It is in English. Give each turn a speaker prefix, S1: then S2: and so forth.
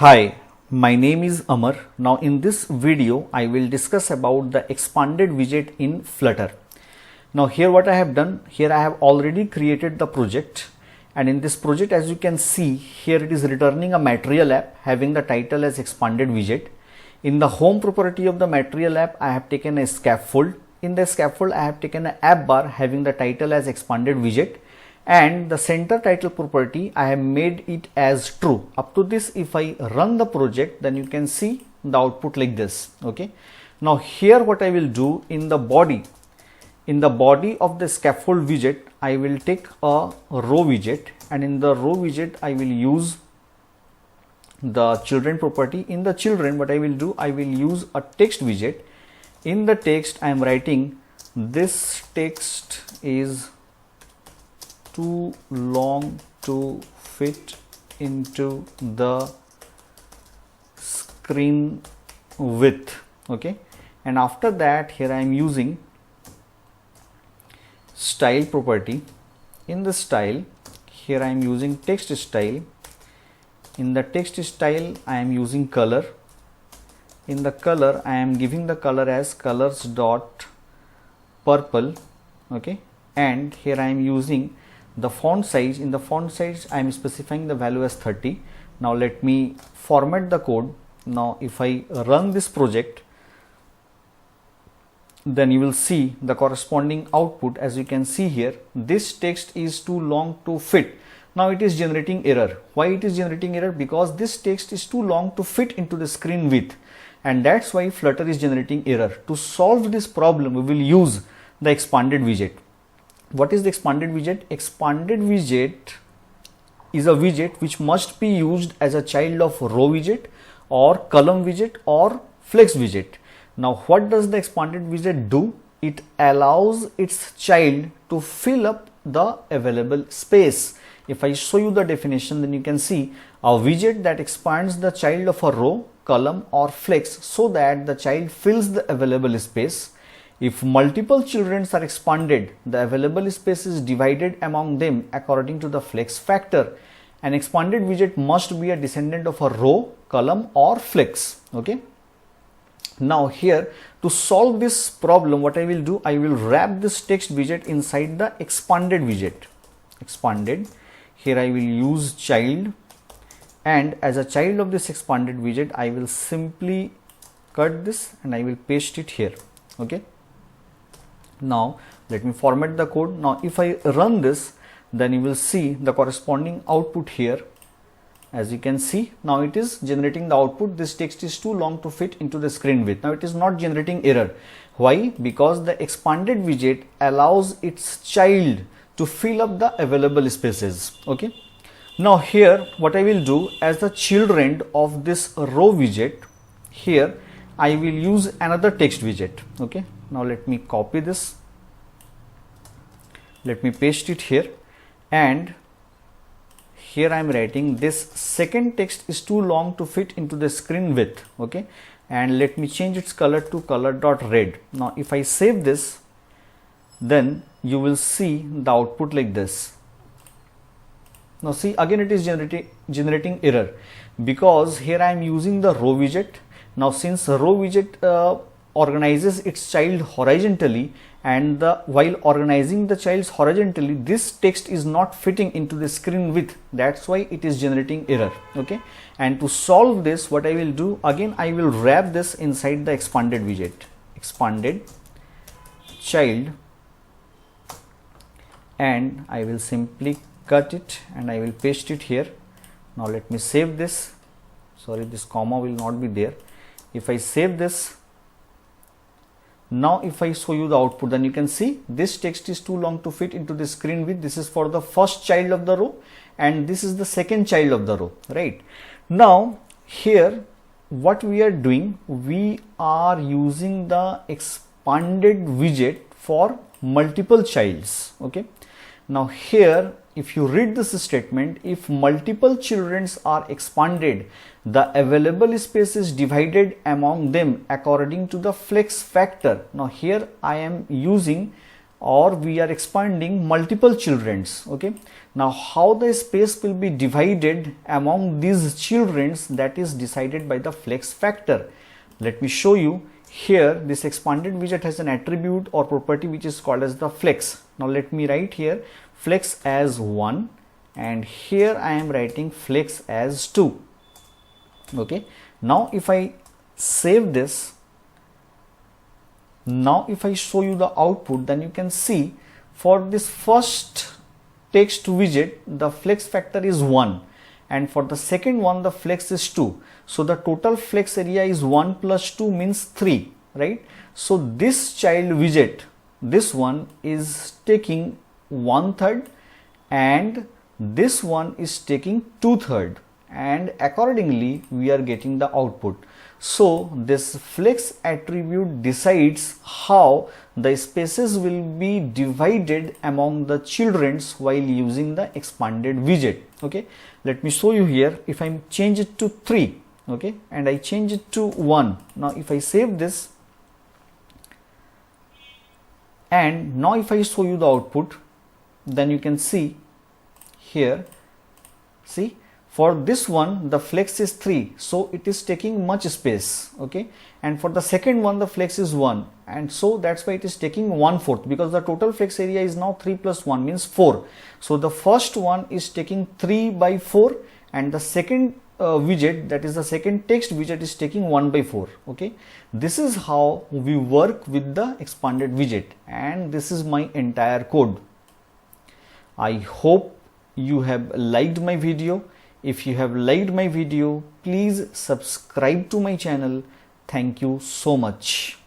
S1: Hi, my name is Amar. Now in this video I will discuss about the expanded widget in Flutter. Now here what I have done, here I have already created the project, and in this project, as you can see, here it is returning a material app having the title as expanded widget. In the home property of the material app, I have taken a scaffold. In the scaffold I have taken an app bar having the title as expanded widget, and the center title property I have made it as true. Up to this, if I run the project, then you can see the output like this. Okay, now here what I will do, in the body of the scaffold widget, I will take a row widget, and in the row widget I will use the children property. In the children, what I will do, I will use a text widget. In the text I am writing, this text is too long to fit into the screen width. Okay, and after that, here I am using style property. In the style, here I am using text style. In the text style I am using color. In the color I am giving the color as colors dot purple. Okay, and here I am using the font size. In the font size I am specifying the value as 30. Now let me format the code. Now if I run this project, then you will see the corresponding output. As you can see here, this text is too long to fit. Now it is generating error. Why it is generating error? Because this text is too long to fit into the screen width, and that's why Flutter is generating error. To solve this problem, we will use the expanded widget. What is the expanded widget? Expanded widget is a widget which must be used as a child of row widget or column widget or flex widget. Now what does the expanded widget do? It allows its child to fill up the available space. If I show you the definition, then you can see a widget that expands the child of a row, column or flex so that the child fills the available space. If multiple children are expanded, the available space is divided among them according to the flex factor. An expanded widget must be a descendant of a row, column or flex. Okay. Now here, to solve this problem, what I will do, I will wrap this text widget inside the expanded widget. Expanded. Here I will use child, and as a child of this expanded widget, I will simply cut this and I will paste it here. Okay. Now let me format the code. Now if I run this, then you will see the corresponding output here. As you can see, now it is generating the output. This text is too long to fit into the screen width. Now it is not generating error. Why? Because the expanded widget allows its child to fill up the available spaces. Okay. Now here what I will do, as the children of this row widget, here I will use another text widget. Okay. Now let me copy this. Let me paste it here, and here I am writing, this second text is too long to fit into the screen width. Okay, and let me change its color to color.red. Now if I save this, then you will see the output like this. Now see, again it is generating error because here I am using the row widget. Now since row widget organizes its child horizontally, and while organizing the child's horizontally, this text is not fitting into the screen width. That's why it is generating error. Okay, and to solve this, what I will do, again I will wrap this inside the expanded widget. Expanded child, and I will simply cut it and I will paste it here. Now let me save this. Sorry, this comma will not be there. If I save this, now if I show you the output, then you can see this text is too long to fit into the screen width. This is for the first child of the row, and this is the second child of the row, right? Now here what we are doing, we are using the expanded widget for multiple childs. Okay. Now here, if you read this statement, if multiple children are expanded, the available space is divided among them according to the flex factor. Now here I am using or we are expanding multiple childrens. Okay, now how the space will be divided among these childrens, that is decided by the flex factor. Let me show you. Here this expanded widget has an attribute or property which is called as the flex. Now let me write here flex as 1, and here I am writing flex as 2. Okay, now if I save this, now if I show you the output, then you can see for this first text widget the flex factor is 1, and for the second one the flex is 2. So the total flex area is 1 plus 2 means 3, right? So this child widget, this one is taking 1/3 and this one is taking 2/3, and accordingly we are getting the output. So this flex attribute decides how the spaces will be divided among the childrens while using the expanded widget. Okay, let me show you here. If I change it to 3, okay, and I change it to 1, now if I save this, and now if I show you the output, then you can see here, see, for this one the flex is 3, so it is taking much space. Okay, and for the second one the flex is 1, and so that's why it is taking 1/4, because the total flex area is now 3 plus 1 means 4. So the first one is taking 3/4, and the second widget, that is the second text widget, is taking 1/4. Okay, this is how we work with the expanded widget, and this is my entire code. I hope you have liked my video. If you have liked my video, please subscribe to my channel. Thank you so much.